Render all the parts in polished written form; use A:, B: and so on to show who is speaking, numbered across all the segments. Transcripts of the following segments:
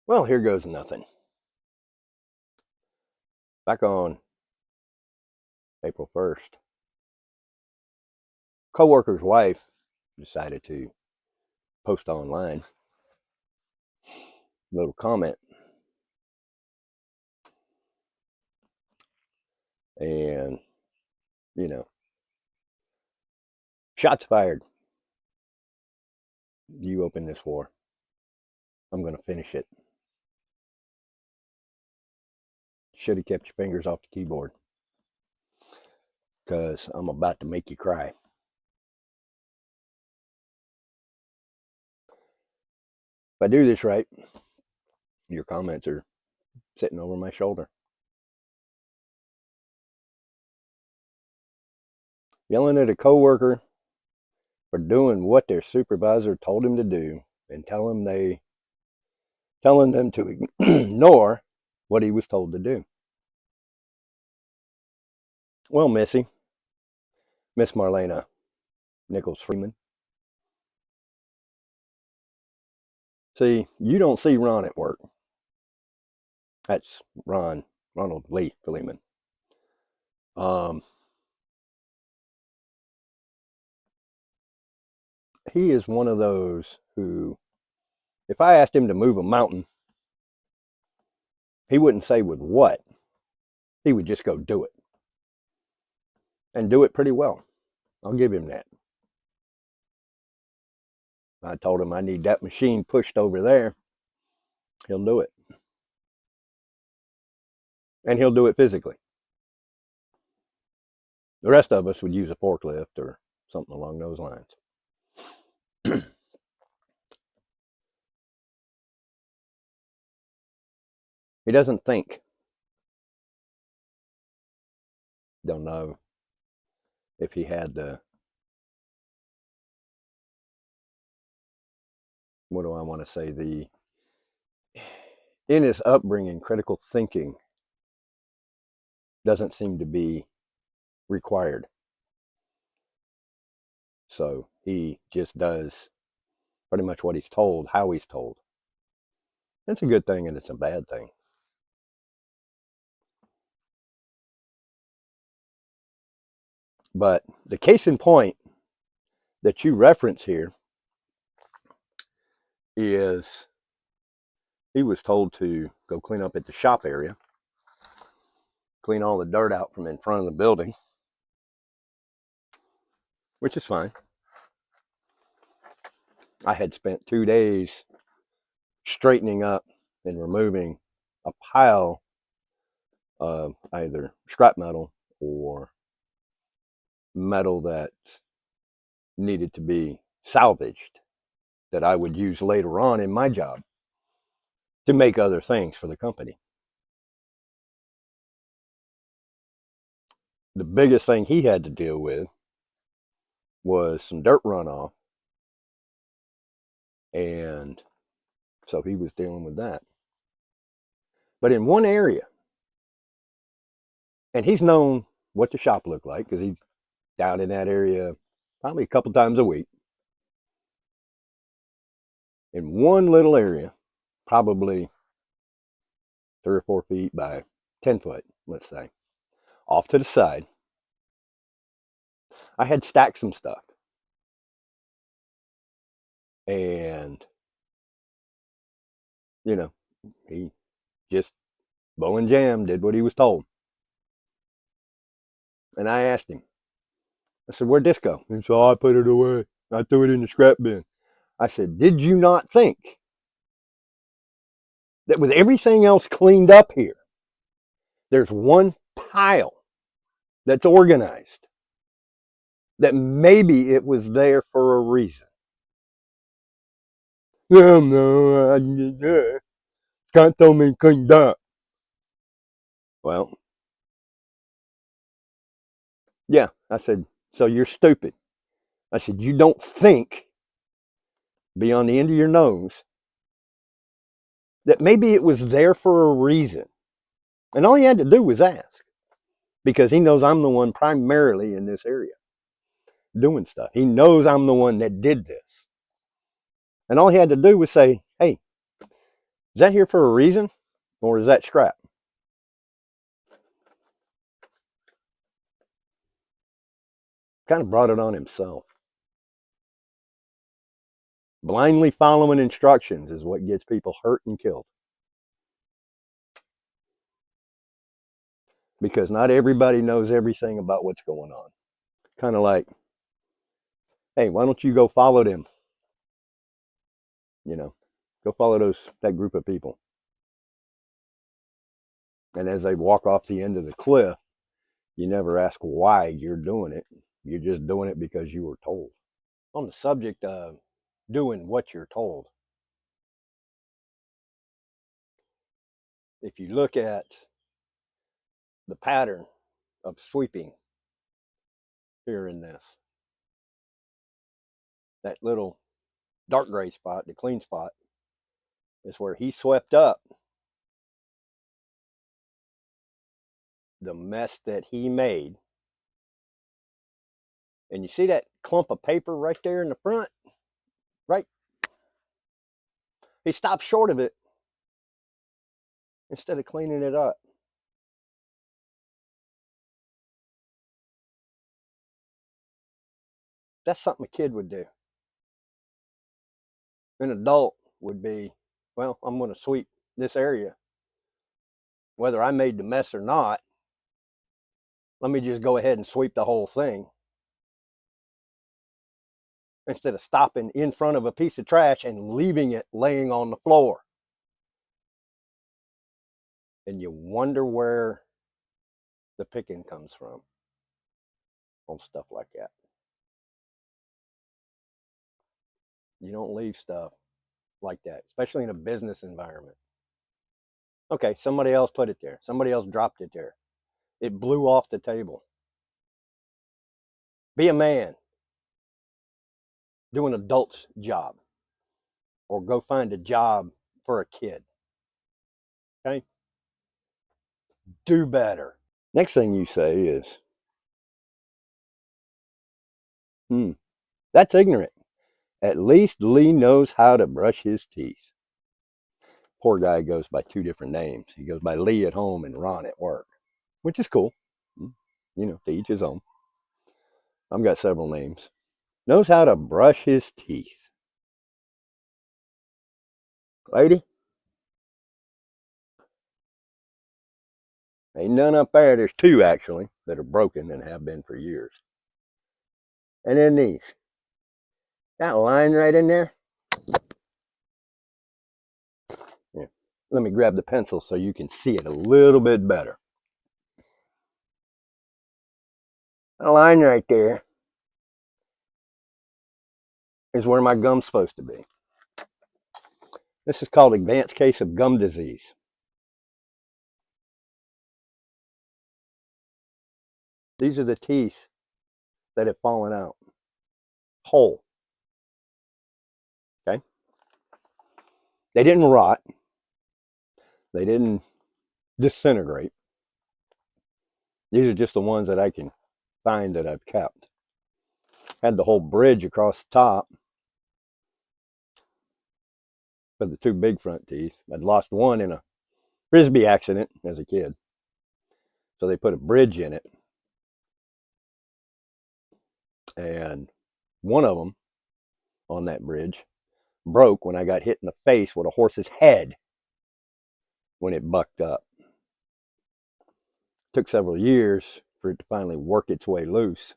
A: Well, here goes nothing. Back on April 1st, coworker's wife decided to post online a little comment, and you know, shots fired. You open this war. I'm going to finish it. Should have kept your fingers off the keyboard because I'm about to make you cry. If I do this right, your comments are sitting over my shoulder. Yelling at a coworker for doing what their supervisor told him to do and telling them to ignore what he was told to do. Well, Miss Marlena Nichols Fleeman. See, you don't see Ron at work. That's Ronald Lee Fleeman. He is one of those who, if I asked him to move a mountain, he wouldn't say with what. He would just go do it. And do it pretty well. I'll give him that. I told him I need that machine pushed over there. He'll do it. And he'll do it physically. The rest of us would use a forklift or something along those lines. He doesn't think. Don't know if he had the, what do I want to say, in his upbringing, critical thinking doesn't seem to be required. So he just does pretty much what he's told, how he's told. It's a good thing and it's a bad thing. But the case in point that you reference here is he was told to go clean up at the shop area, clean all the dirt out from in front of the building, which is fine. I had spent 2 days straightening up and removing a pile of either scrap metal or metal that needed to be salvaged that I would use later on in my job to make other things for the company. The biggest thing he had to deal with was some dirt runoff, and so he was dealing with that. But in one area, and he's known what the shop looked like because he's down in that area probably a couple times a week. In one little area, probably 3 or 4 feet by 10 foot, let's say, off to the side, I had stacked some stuff. And, you know, he just bow and jam, did what he was told. And I asked him, I said, where'd this go? He said, oh, I put it away. I threw it in the scrap bin. I said, did you not think that with everything else cleaned up here, there's one pile that's organized, that maybe it was there for a reason? No, Scott told me cleaned up. Well, yeah, I said, so you're stupid. I said, you don't think beyond the end of your nose that maybe it was there for a reason. And all he had to do was ask, because he knows I'm the one primarily in this area doing stuff. He knows I'm the one that did this. And all he had to do was say, hey, Is that here for a reason, or is that scrap? Kind of brought it on himself. Blindly following instructions is what gets people hurt and killed. Because not everybody knows everything about what's going on. Kind of like, hey, why don't you go follow them? You know, go follow that group of people. And as they walk off the end of the cliff, you never ask why you're doing it. You're just doing it because you were told. On the subject of doing what you're told, if you look at the pattern of sweeping here in this, that little dark gray spot, the clean spot, is where he swept up the mess that he made. And you see that clump of paper right there in the front, right? He stopped short of it instead of cleaning it up. That's something a kid would do. An adult would be, well, I'm going to sweep this area. Whether I made the mess or not, let me just go ahead and sweep the whole thing. Instead of stopping in front of a piece of trash and leaving it laying on the floor. And you wonder where the picking comes from on stuff like that. You don't leave stuff like that, especially in a business environment. Okay, somebody else put it there. Somebody else dropped it there. It blew off the table. Be a man. Do an adult's job. Or go find a job for a kid. Okay? Do better. Next thing you say is, that's ignorant. At least Lee knows how to brush his teeth. Poor guy goes by two different names. He goes by Lee at home and Ron at work, which is cool. To each his own. I've got several names. Knows how to brush his teeth. Lady, ain't none up there. There's two actually that are broken and have been for years. And then these. That line right in there. Yeah. Let me grab the pencil so you can see it a little bit better. That line right there is where my gum's supposed to be. This is called advanced case of gum disease. These are the teeth that have fallen out whole. Okay? They didn't rot. They didn't disintegrate. These are just the ones that I can find that I've kept. Had the whole bridge across the top for the two big front teeth. I'd lost one in a frisbee accident as a kid. So they put a bridge in it. And one of them on that bridge broke when I got hit in the face with a horse's head when it bucked up. It took several years for it to finally work its way loose.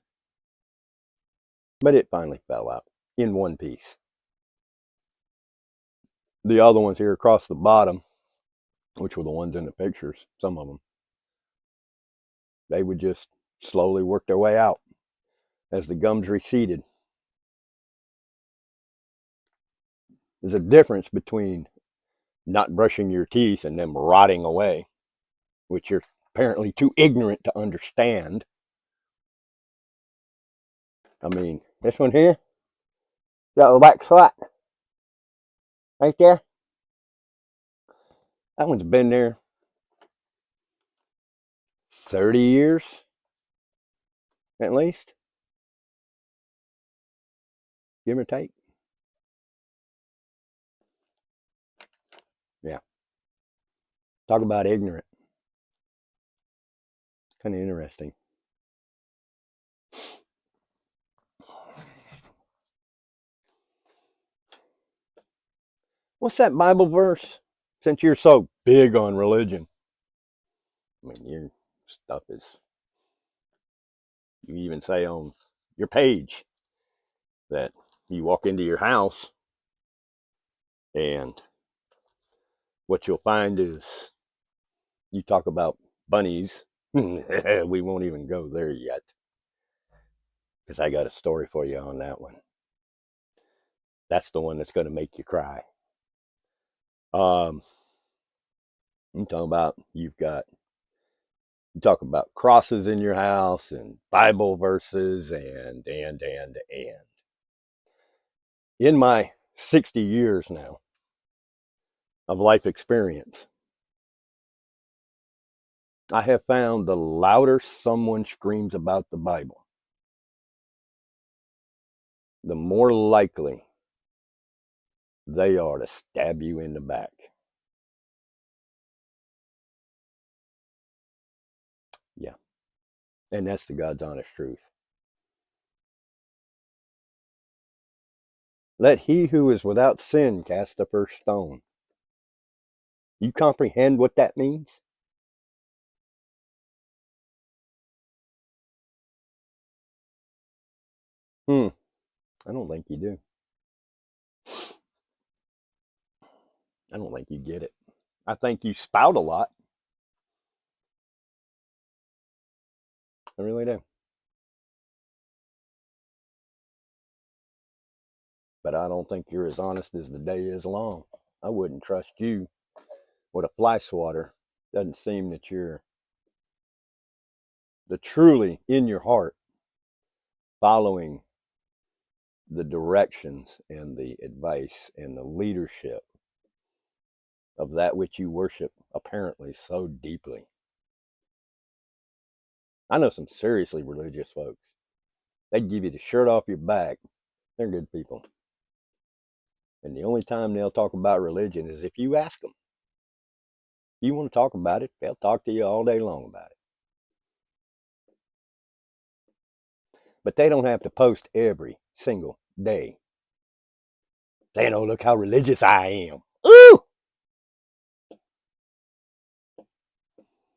A: But it finally fell out in one piece. The other ones here across the bottom, which were the ones in the pictures, some of them, they would just slowly work their way out as the gums receded. There's a difference between not brushing your teeth and them rotting away, which you're apparently too ignorant to understand. I mean, this one here, got the back spot right there. That one's been there 30 years at least, give or take. Yeah. Talk about ignorant. Kind of interesting. What's that Bible verse? Since you're so big on religion, I mean, your stuff is, you even say on your page that you walk into your house and what you'll find is you talk about bunnies. We won't even go there yet because I got a story for you on that one. That's the one that's going to make you cry. Um, you talk about you talk about crosses in your house and Bible verses and in my 60 years now of life experience, I have found the louder someone screams about the Bible, the more likely they are to stab you in the back. Yeah. And that's the God's honest truth. Let he who is without sin cast the first stone. You comprehend what that means? Hmm. I don't think you do. I don't think you get it. I think you spout a lot. I really do. But I don't think you're as honest as the day is long. I wouldn't trust you with a fly swatter. Doesn't seem that you're the truly in your heart following the directions and the advice and the leadership of that which you worship apparently so deeply. I know some seriously religious folks. They'd give you the shirt off your back. They're good people. And the only time they'll talk about religion is if you ask them. If you want to talk about it, they'll talk to you all day long about it. But they don't have to post every single day saying, oh, look how religious I am. Ooh!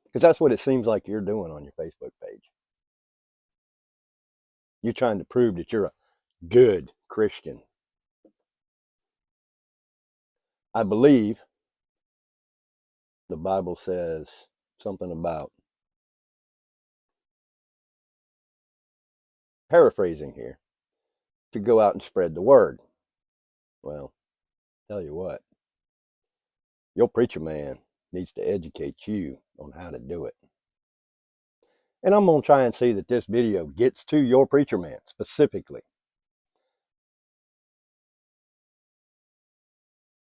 A: Because that's what it seems like you're doing on your Facebook page. You're trying to prove that you're a good Christian. I believe the Bible says something about, paraphrasing here, to go out and spread the word. Well, tell you what, your preacher man needs to educate you on how to do it. And I'm going to try and see that this video gets to your preacher man specifically.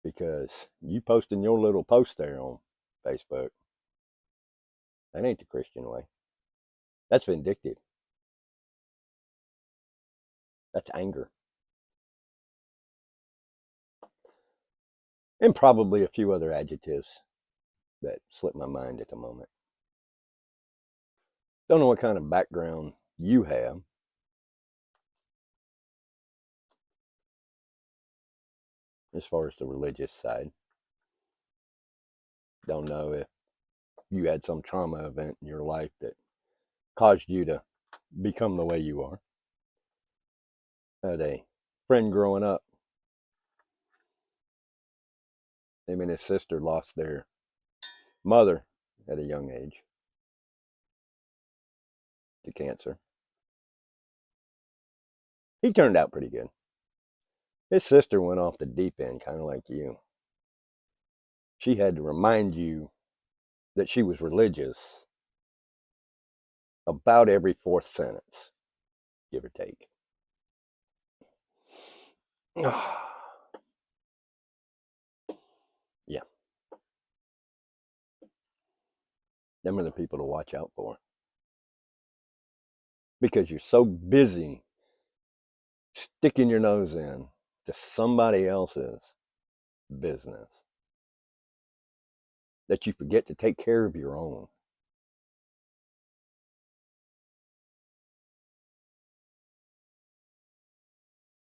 A: Because you posting your little post there on Facebook, that ain't the Christian way. That's vindictive. That's anger. And probably a few other adjectives that slip my mind at the moment. Don't know what kind of background you have. As far as the religious side. Don't know if you had some trauma event in your life that caused you to become the way you are. I had a friend growing up. Him and his sister lost their mother at a young age to cancer. He turned out pretty good. His sister went off the deep end, kind of like you. She had to remind you that she was religious about every fourth sentence, give or take. Yeah, them are the people to watch out for. Because you're so busy sticking your nose in to somebody else's business that you forget to take care of your own.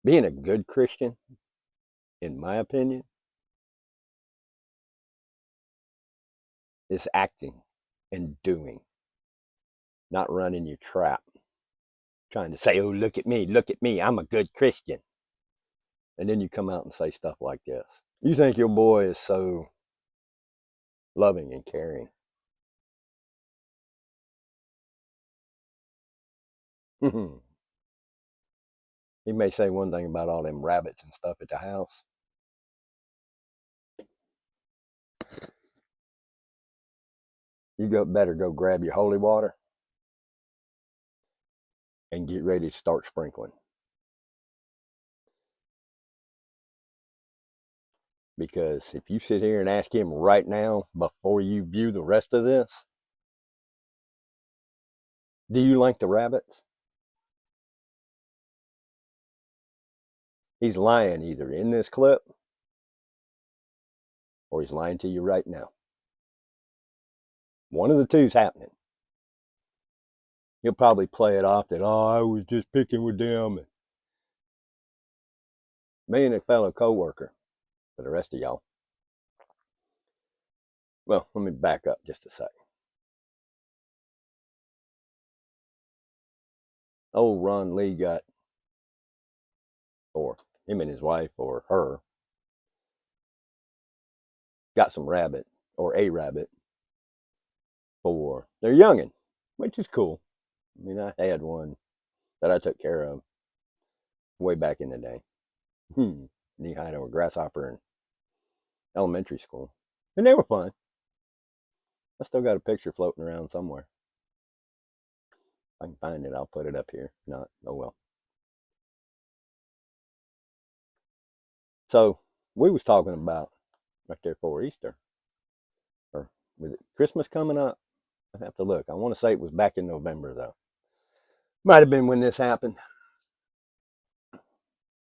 A: Being a good Christian, in my opinion, is acting and doing, not running your trap, trying to say, oh, look at me, I'm a good Christian. And then you come out and say stuff like this. You think your boy is so loving and caring. He may say one thing about all them rabbits and stuff at the house. You better go grab your holy water and get ready to start sprinkling. Because if you sit here and ask him right now, before you view the rest of this, do you like the rabbits? He's lying either in this clip or he's lying to you right now. One of the two's happening. He'll probably play it off that, oh, I was just picking with them. Me and a fellow co-worker, for the rest of y'all. Well, let me back up just a second. Old Ron Lee got, or him and his wife, or her, got some rabbit, or a rabbit, for their youngin', which is cool. I mean, I had one that I took care of way back in the day. Knee-high or grasshopper in elementary school. And they were fun. I still got a picture floating around somewhere. If I can find it, I'll put it up here. If not, oh well. So we was talking about right there for Easter, or with Christmas coming up. I have to look. I want to say it was back in November though. Might have been when this happened.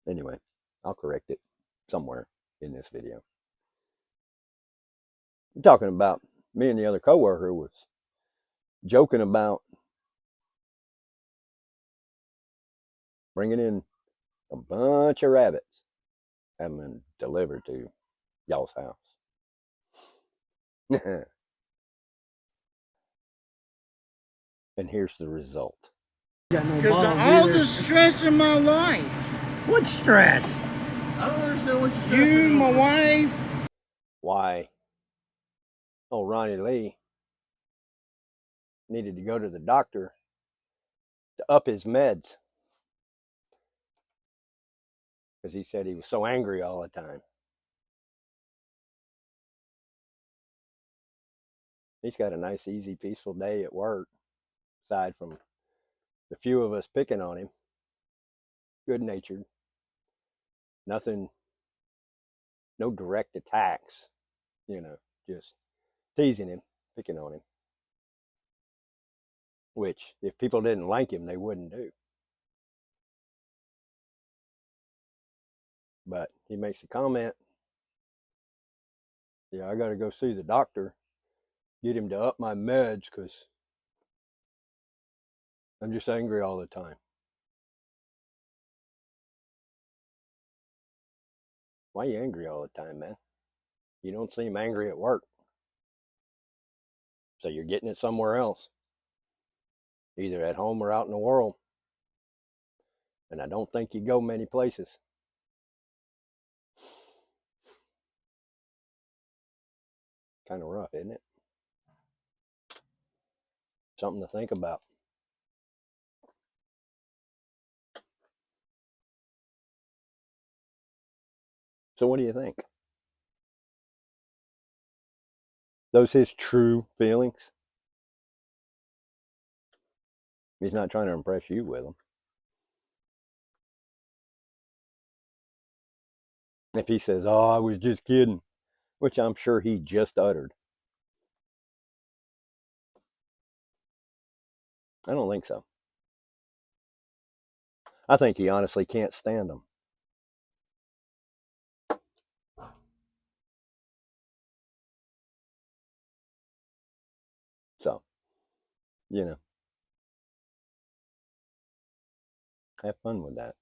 A: Anyway, I'll correct it somewhere in this video. I'm talking about me and the other coworker was joking about bringing in a bunch of rabbits, having them delivered to y'all's house. And here's the result.
B: Because of all the stress in my life.
A: What stress?
B: I don't understand what you're stressing. You, my wife.
A: Why? Oh, Ronnie Lee needed to go to the doctor to up his meds because he said he was so angry all the time. He's got a nice, easy, peaceful day at work, aside from the few of us picking on him. Good natured. Nothing, no direct attacks, just teasing him, picking on him. Which, if people didn't like him, they wouldn't do. But he makes a comment, yeah, I got to go see the doctor, get him to up my meds because I'm just angry all the time. Why are you angry all the time, man? You don't seem angry at work. So you're getting it somewhere else, either at home or out in the world. And I don't think you go many places. Kind of rough, isn't it? Something to think about. So what do you think? Those his true feelings? He's not trying to impress you with them. If he says, oh, I was just kidding, which I'm sure he just uttered. I don't think so. I think he honestly can't stand them. You know, have fun with that.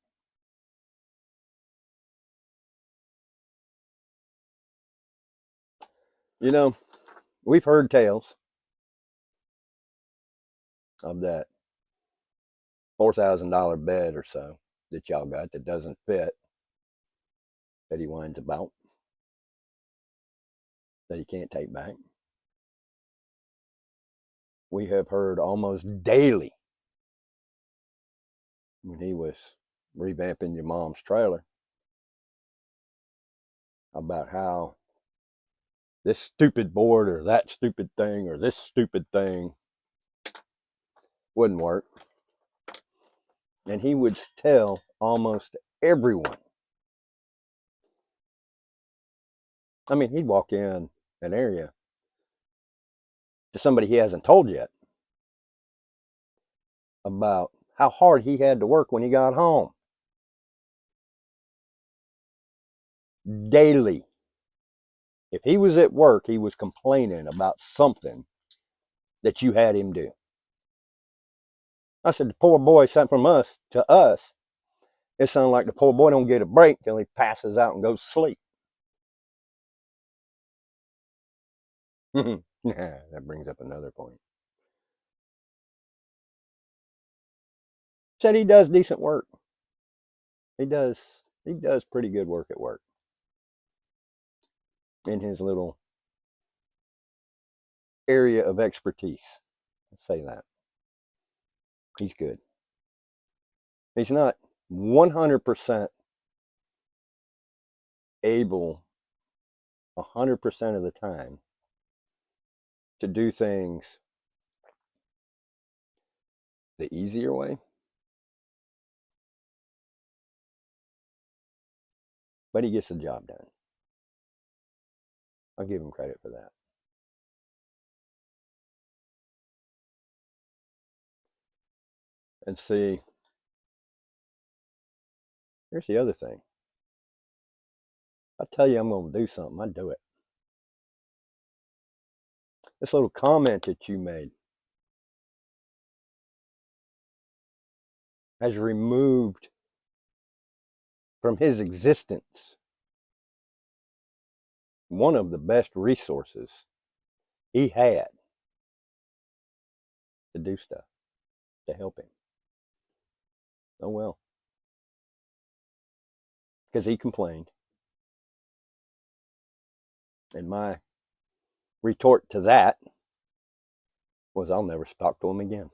A: You know, we've heard tales of that $4,000 bed or so that y'all got that doesn't fit, that he whines about, that he can't take back. We have heard almost daily when he was revamping your mom's trailer about how this stupid board or that stupid thing or this stupid thing wouldn't work. And he would tell almost everyone. I mean, he'd walk in an area to somebody he hasn't told yet about how hard he had to work when he got home. Daily. If he was at work, he was complaining about something that you had him do. I said, the poor boy sent from us to us. It sounded like the poor boy don't get a break till he passes out and goes to sleep. That brings up another point. Said he does decent work. He does. He does pretty good work at work in his little area of expertise. Let's say that. He's good. He's not 100% able 100% of the time to do things the easier way, but he gets the job done. I'll give him credit for that. And see, here's the other thing. I tell you I'm going to do something, I do it. This little comment that you made has removed from his existence one of the best resources he had to do stuff, to help him. Oh well. Because he complained. And my retort to that was, I'll never talk to him again.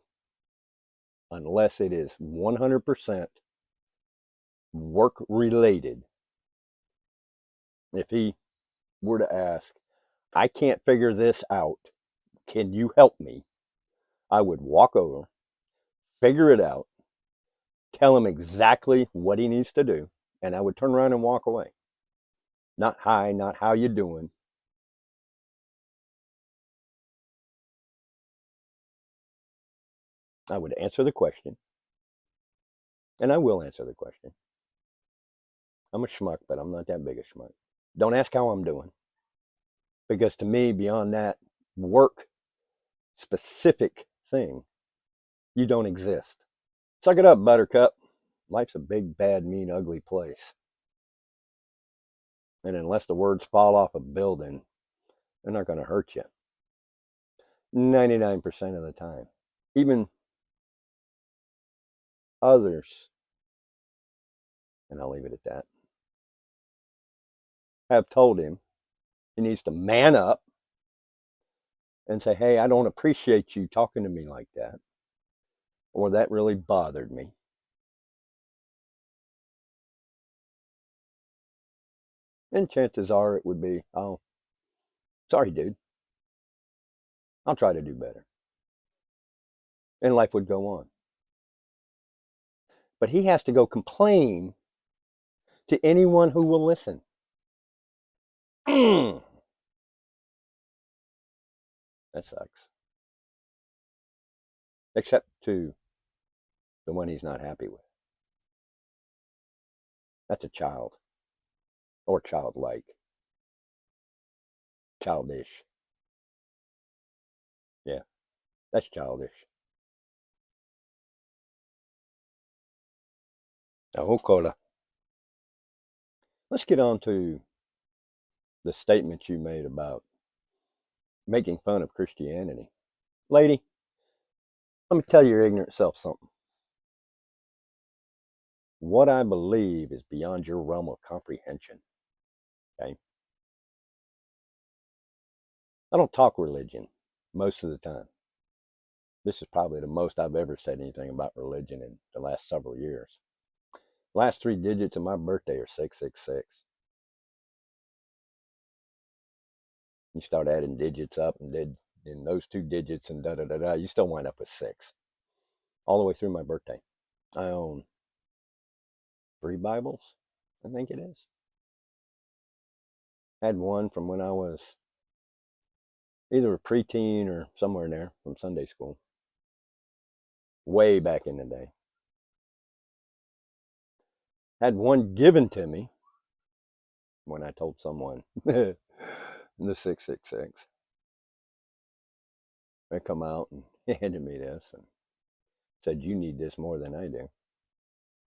A: Unless it is 100% work related. If he were to ask, I can't figure this out, can you help me? I would walk over, figure it out, tell him exactly what he needs to do, and I would turn around and walk away. Not hi, not how you doing. I would answer the question, and I will answer the question. I'm a schmuck, but I'm not that big a schmuck. Don't ask how I'm doing, because to me, beyond that work specific thing, you don't exist. Suck it up, Buttercup. Life's a big, bad, mean, ugly place. And unless the words fall off a building, they're not going to hurt you 99% of the time. Even others, and I'll leave it at that, have told him he needs to man up and say, hey, I don't appreciate you talking to me like that, or that really bothered me. And chances are it would be, oh, sorry, dude. I'll try to do better. And life would go on. But he has to go complain to anyone who will listen. That sucks. Except to the one he's not happy with. That's a child. Or childlike. Childish. Yeah, that's childish. Ahokola. Let's get on to the statement you made about making fun of Christianity. Lady, let me tell your ignorant self something. What I believe is beyond your realm of comprehension. Okay? I don't talk religion most of the time. This is probably the most I've ever said anything about religion in the last several years. Last three digits of my birthday are 666. You start adding digits up and in those two digits and da da da da, you still wind up with six. All the way through my birthday. I own three Bibles, I think it is. Had one from when I was either a preteen or somewhere in there from Sunday school. Way back in the day. Had one given to me when I told someone the 666. They come out and handed me this and said, "You need this more than I do."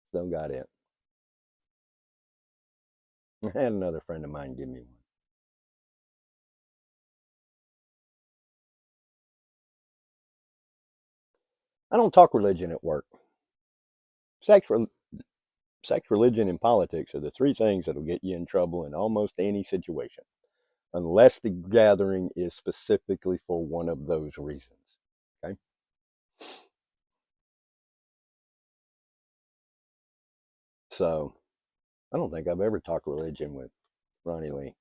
A: Still got it. I had another friend of mine give me one. I don't talk religion at work. Sex, sex, religion, and politics are the three things that'll get you in trouble in almost any situation, unless the gathering is specifically for one of those reasons. Okay? So, I don't think I've ever talked religion with Ronnie Lee.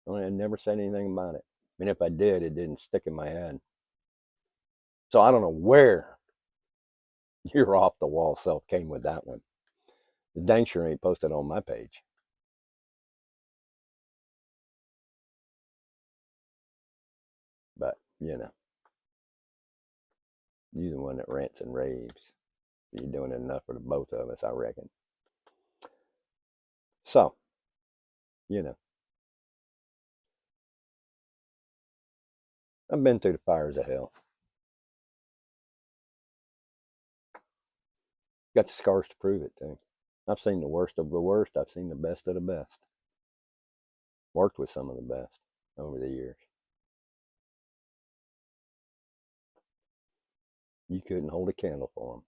A: I never said anything about it. And if I did, it didn't stick in my head. So I don't know where your off the wall self came with that one. The dang sure ain't posted on my page. But, you're the one that rants and raves. You're doing enough for the both of us, I reckon. So, you know, I've been through the fires of hell. Got the scars to prove it, too. I've seen the worst of the worst. I've seen the best of the best. Worked with some of the best over the years. You couldn't hold a candle for them.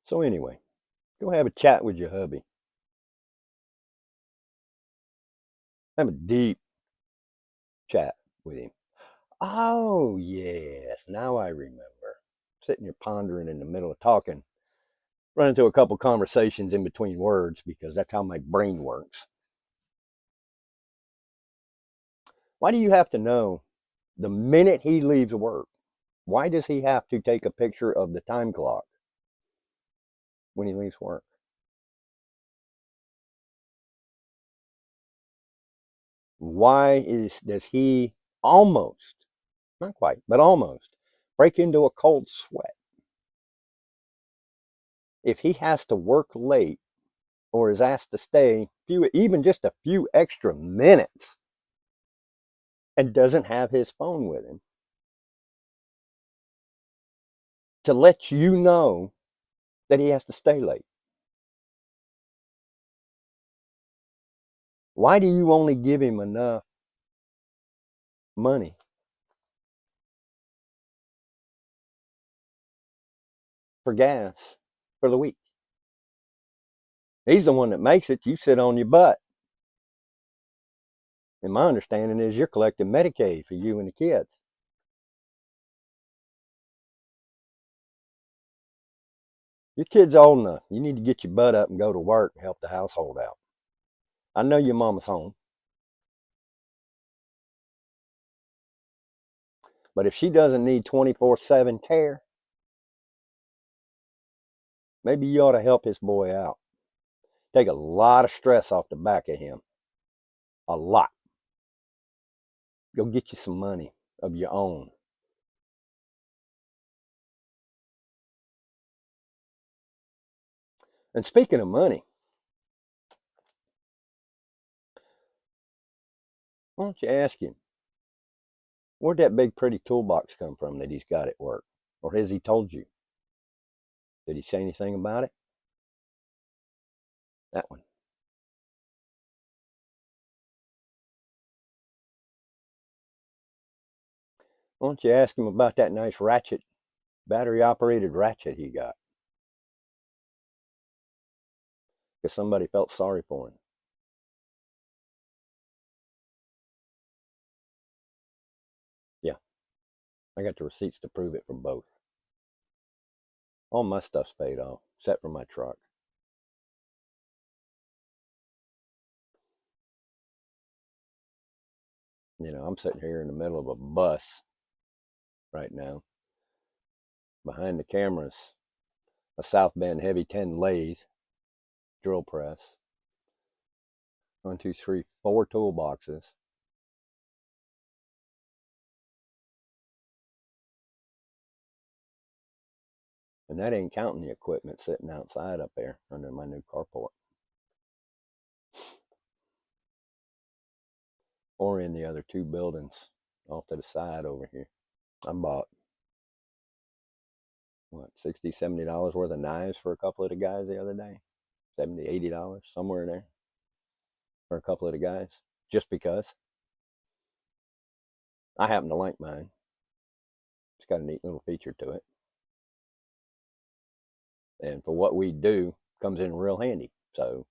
A: So, anyway, go have a chat with your hubby. Have a deep chat with him. Oh, yes, now I remember. Sitting here pondering in the middle of talking, run into a couple conversations in between words because that's how my brain works. Why do you have to know the minute he leaves work? Why does he have to take a picture of the time clock when he leaves work? Does he almost, not quite, but almost break into a cold sweat if he has to work late or is asked to stay even just a few extra minutes and doesn't have his phone with him to let you know that he has to stay late? Why do you only give him enough money for gas for the week? He's the one that makes it. You sit on your butt. And my understanding is you're collecting Medicaid for you and the kids. Your kid's old enough. You need to get your butt up and go to work and help the household out. I know your mama's home, but if she doesn't need 24/7 care, maybe you ought to help this boy out. Take a lot of stress off the back of him. A lot. Go get you some money of your own. And speaking of money, why don't you ask him, where'd that big pretty toolbox come from that he's got at work? Or has he told you? Did he say anything about it? That one. Why don't you ask him about that nice ratchet, battery operated ratchet he got? Because somebody felt sorry for him. Yeah, I got the receipts to prove it from both. All my stuff's paid off, except for my truck. I'm sitting here in the middle of a bus right now. Behind the cameras, a South Bend heavy 10 lathe, drill press. 1, 2, 3, 4 toolboxes. And that ain't counting the equipment sitting outside up there under my new carport. Or in the other 2 buildings off to the side over here. I bought, what, $60, $70 worth of knives for a couple of the guys the other day. $70, $80, somewhere in there for a couple of the guys. Just because. I happen to like mine. It's got a neat little feature to it. And for what we do, comes in real handy. So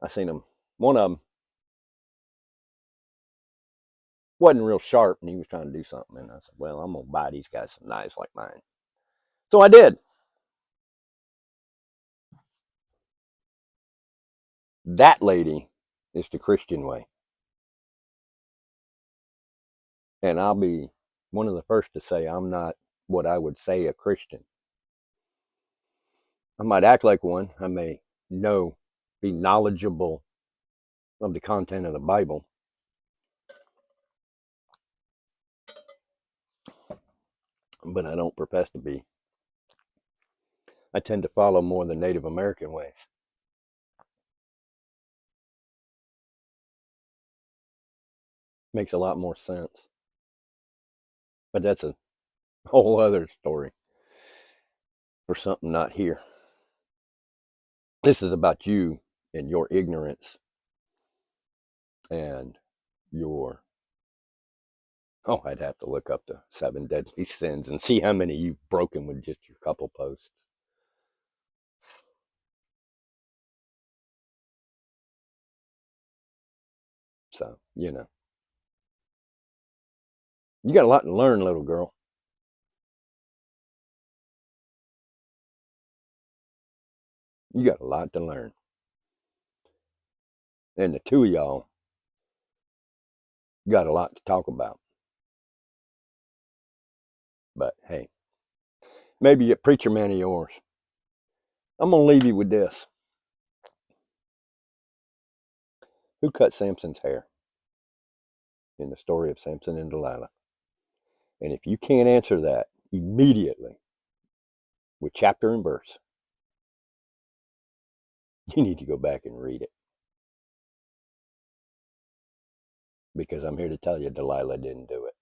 A: I seen them. One of them wasn't real sharp, and he was trying to do something. And I said, well, I'm going to buy these guys some knives like mine. So I did. That lady is the Christian way. And I'll be one of the first to say I'm not what I would say a Christian. I might act like one. I may be knowledgeable of the content of the Bible. But I don't profess to be. I tend to follow more the Native American ways. Makes a lot more sense. But that's a whole other story for something not here. This is about you and your ignorance and your, I'd have to look up the 7 deadly sins and see how many you've broken with just your couple posts. So, you got a lot to learn, little girl. You got a lot to learn. And the 2 of y'all got a lot to talk about. But hey, maybe a preacher man of yours. I'm going to leave you with this. Who cut Samson's hair in the story of Samson and Delilah? And if you can't answer that immediately with chapter and verse, you need to go back and read it. Because I'm here to tell you Delilah didn't do it.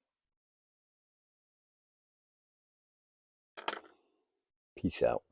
A: Peace out.